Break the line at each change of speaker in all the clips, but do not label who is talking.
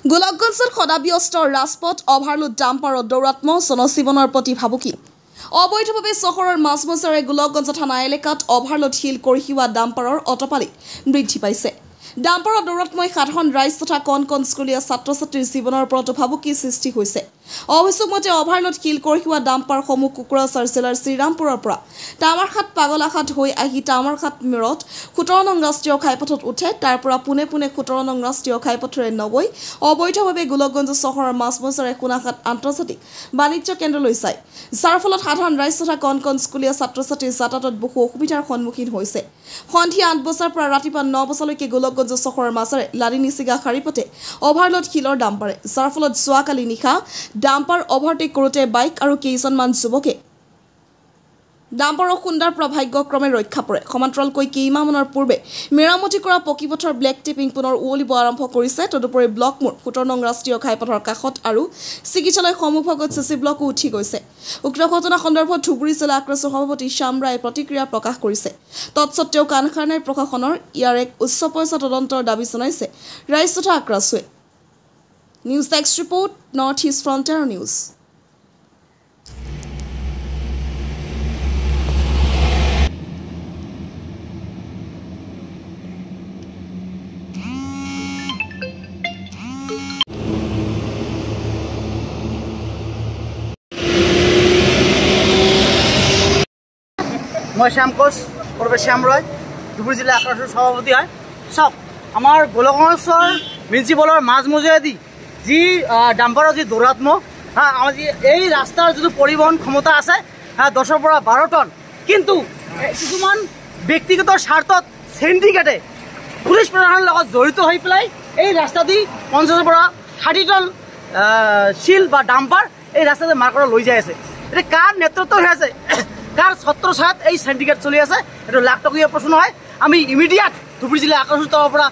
গোলকগঞ্জত সদাব্যস্ত ৰাজপথ অভাৰলোড ডাম্পাৰৰ দৌৰাত্ম জনজীৱনৰ প্ৰতি ভাবুকি অবৈধভাৱে চহৰৰ মাজমজিয়াৰে গোলকগঞ্জ থানা এলেকাত অভাৰলোড শিল কঢ়িওৱা ডাম্পাৰৰ অটপালি বৃদ্ধি পাইছে। ডাম্পাৰৰ দৌৰাত্মই সাধাৰণ ৰাইজ তথা কণ কণ স্কুলীয়া ছাত্ৰ ছাত্ৰীৰ জীৱনৰ ওপৰতো ভাবুকিৰ সৃষ্টি হৈছে। অভিযোগ মতে অভাৰলোড শিল কঢ়িওৱা ডাম্পাৰসমূহ কোকৰাঝাৰ জিলাৰ শ্ৰীৰামপুৰৰ পৰা তামাৰঘাট পাগলাঘাট হৈ আহি তামাৰঘাট মেৰত 17 নং ৰাষ্ট্ৰীয় ঘাইপথত উঠে। তাৰ পৰা পোনে পোনে 17 নং ৰাষ্ট্ৰীয় ঘাইপথৰে নগৈ অবৈধভাৱে গোলকগঞ্জ চহৰৰ মাজমজিয়াৰে কোনাঘাট আন্তৰ্জাতিক বাণিজ্য কেন্দ্ৰলৈ যায়, যাৰ ফলত সাধাৰণ ৰাইজ তথা কণ কণ স্কুলীয়া ছাত্ৰ ছাত্ৰীৰ যাতায়াতত বহু অসুবিধাৰ সন্মুখীন হৈছে। সন্ধিয়া 8 বজাৰ পৰা ৰাতিপুৱা 9 বজালৈকে গোলকগঞ্জ চহৰৰ মাজেৰে লাৰিনিচিগা শাৰীপথে অভাৰলোড শিলৰ ডাম্পাৰে, যাৰ ফলত যোৱাকালি নিশা ডাম্পাৰ অভাৰটেক কৰোঁতে বাইক আৰু কেইজনমান যুৱকে ডাম্পাৰৰ খুন্দাৰ পৰা ভাগ্যক্ৰমে ৰক্ষা পৰে। সমান্তৰালকৈ কেইমাহমানৰ পূৰ্বে মেৰামতি কৰা পকীপথৰ ব্লেক টিপিং পুনৰ উৱলিব আৰম্ভ কৰিছে। তদুপৰি ব্লক মোৰ 17 নং ৰাষ্ট্ৰীয় ঘাইপথৰ কাষত আৰু চিকিৎসালয় সমূহভাগত চিচি ব্লকো উঠি গৈছে। উক্ত ঘটনা সন্দৰ্ভত ধুবুৰী জিলা আক্ৰছ সভাপতি শ্যাম ৰায়ে প্ৰতিক্ৰিয়া প্ৰকাশ কৰিছে। তৎসত্বেও কাণ সাৰ নাই প্ৰশাসনৰ। ইয়াৰ এক উচ্চ পৰ্যায়ৰ তদন্তৰ দাবী জনাইছে ৰাইজ তথা আক্ৰছৱে। News desk report, North East Frontier News.
মই শ্যাম কোচ, প্ৰফেসৰ শ্যাম ৰয়, ধুবুৰী জিলা আক্ৰছৰ সভাপতি হয়। চাওক, আমাৰ গোলকগঞ্জৰ মিউনিচিপালৰ মাজমজিয়াদি যি ডাম্পাৰৰ যি দৌৰাত্ম, এই ৰাস্তাৰ যিটো পৰিবহণ ক্ষমতা আছে 10ৰ পৰা 12 টন, কিন্তু কিছুমান ব্যক্তিগত স্বাৰ্থত সিন্ডিকেটে পুলিচ প্ৰশাসনৰ লগত জড়িত হৈ পেলাই এই ৰাস্তাদি 50ৰ পৰা 60 টন শিল বা ডাম্পাৰ এই ৰাস্তাতে মাৰ্কেটত লৈ যাই আছে। এতিয়া কাৰ নেতৃত্ব হৈ আছে, কাৰ ছত্ৰছায়াত এই সিন্ডিকেট চলি আছে, এইটো লাখ টকীয়া প্ৰশ্ন নহয়। আমি ইমিডিয়েট ধুবুৰী জিলা আক্ৰছৰ পৰা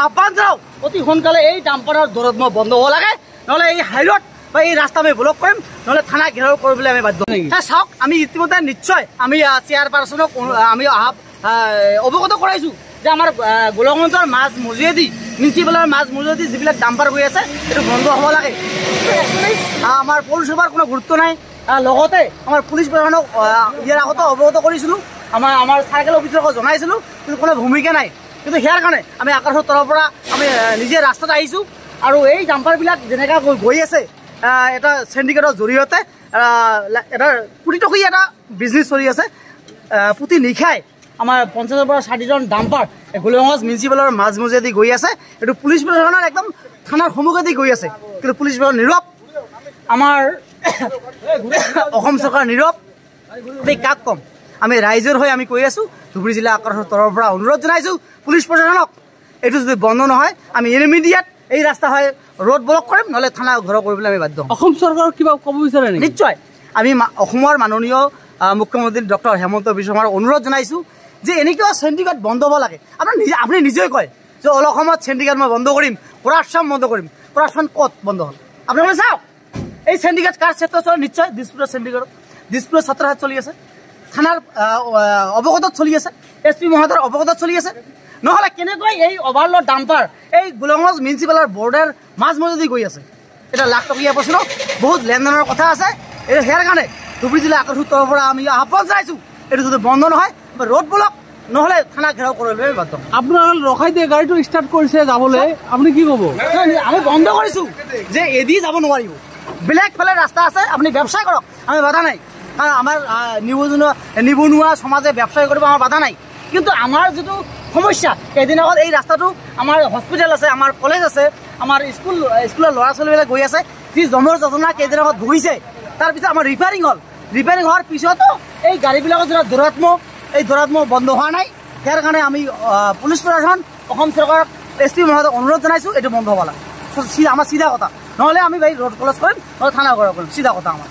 আহ্বান জনাওঁ, অতি সোনকালে এই ডাম্পাৰৰ দৌৰাত্ম বন্ধ হ'ব লাগে, নহ'লে এই হাইৰোড বা এই ৰাস্তা আমি ব্লক কৰিম, নহ'লে থানা ঘেৰাও কৰিবলৈ আমি বাধ্য হ'ম। চাওক, আমি ইতিমধ্যে নিশ্চয় আমি চেয়াৰপাৰ্চনক আমি অৱগত কৰাইছোঁ যে আমাৰ গোলকগঞ্জৰ মাজমজিয়াদি মিউনিচিপালৰ মাজমজিয়াদি যিবিলাক ডাম্পাৰ হৈ আছে এইটো বন্ধ হ'ব লাগে। আমাৰ পৌৰসভাৰ কোনো গুৰুত্ব নাই। লগতে আমাৰ পুলিচ প্ৰশাসনক ইয়াৰ আগতে অৱগত কৰিছিলোঁ, আমাৰ চাৰ্কেল অফিচাৰক জনাইছিলোঁ, কিন্তু কোনো ভূমিকা নাই। কিন্তু ইয়াৰ কাৰণে আমি আক্ৰছৰ তৰফৰ পৰা আমি নিজে ৰাস্তাত আহিছোঁ আৰু এই ডাম্পাৰবিলাক যেনেকৈ গৈ আছে এটা সিন্ডিকেটৰ জৰিয়তে এটা কোটি টকীয়া এটা বিজনেছ চলি আছে। প্ৰতি নিশাই আমাৰ 50ৰ পৰা 60 টন ডাম্পাৰ গোলকগঞ্জ মিউনিচিপালৰ মাজমজিয়াদি গৈ আছে। এইটো পুলিচ প্ৰশাসনৰ একদম থানাৰ সন্মুখেদি গৈ আছে, কিন্তু পুলিচ প্ৰশাসন নীৰৱ। আমাৰ অসম চৰকাৰ নীৰৱ। এই কাক কম, আমি ৰাইজৰ হৈ আমি কৈ আছোঁ, ধুবুৰী জিলা আক্ৰছৰ তৰফৰ পৰা অনুৰোধ জনাইছোঁ পুলিচ প্ৰশাসনক, এইটো যদি বন্ধ নহয় আমি ইমিডিয়েট এই ৰাস্তা হয় ৰোড ব্লক কৰিম, নহ'লে থানা ঘৰ কৰিবলৈ আমি বাধ্য হ'ম।
অসম চৰকাৰক কিবা ক'ব বিচাৰে নেকি?
নিশ্চয়, আমি অসমৰ মাননীয় মুখ্যমন্ত্ৰী ডক্টৰ হেমন্ত বিশ্ব শৰ্মাক অনুৰোধ জনাইছোঁ যে এনেকুৱা সিন্ডিকেট বন্ধ হ'ব লাগে। আপুনি নিজেই কয় যে অল অসমত সিন্ডিকেট মই বন্ধ কৰিম, কৰাপশ্যন বন্ধ কৰিম। কৰাপশ্যন ক'ত বন্ধ হ'ল আপোনালোকে চাওক। এই সিন্ডিকেট কাৰ ক্ষেত্ৰত চলে? নিশ্চয় দিছপুৰৰ সিন্ডিকেটত, দিছপুৰৰ ছাত্ৰহাট চলি আছে, থানাৰ অৱগতত চলি আছে, SP মহোদয়ৰ অৱগতত চলি আছে। নহ'লে কেনেকৈ এই অভাৰলোড ডাম্পাৰ এই গোলকগঞ্জ মিউনিচিপালৰ বৰ্ডাৰ মাজমজিয়াদি গৈ আছে? এটা লাখ টকীয়া প্ৰশ্ন, বহুত লেনদেনৰ কথা আছে। ইয়াৰ কাৰণে ধুবুৰী জিলা আক্ৰছৰ তৰফৰ পৰা আমি আহ্বান জনাইছোঁ, এইটো যদি বন্ধ নহয় ৰোড ব্লক, নহ'লে থানা ঘেৰাও কৰিবলৈ বাধ্য হ'ম।
আপোনাৰ ৰখাই দিয়ে গাড়ীটো ষ্টাৰ্ট কৰিছে যাবলৈ, আপুনি কি ক'ব?
আমি বন্ধ কৰিছোঁ যে এদি যাব নোৱাৰিব, বেলেগ ফালে ৰাস্তা আছে, আপুনি ব্যৱসায় কৰক, আমি বাধা নাই। কাৰণ আমাৰ নিবনুৱা সমাজে ব্যৱসায় কৰিব আমাৰ বাধা নাই। কিন্তু আমাৰ যিটো সমস্যা, এদিন আগত এই ৰাস্তাটো আমাৰ হস্পিটেল আছে, আমাৰ কলেজ আছে, আমাৰ স্কুলৰ ল'ৰা ছোৱালীবিলাক গৈ আছে, যি জমৰ যন্ত্ৰণা কেইদিন আগত ভুগিছে। তাৰপিছত আমাৰ ৰিপেয়াৰিং হ'ল, ৰিপেয়াৰিং হোৱাৰ পিছতো এই গাড়ীবিলাকৰ যিটো দৌৰাত্ম, এই দৌৰাত্ম বন্ধ হোৱা নাই। ইয়াৰ কাৰণে আমি পুলিচ প্ৰশাসন, অসম চৰকাৰক, SP মহোদয়ক অনুৰোধ জনাইছোঁ, এইটো বন্ধ হ'ব লাগে। আমাৰ চিধা কথা, নহ'লে আমি ৰোড ক্লজ কৰিম, নহ'লে থানা ঘৰ কৰিম, চিধা কথা আমাৰ।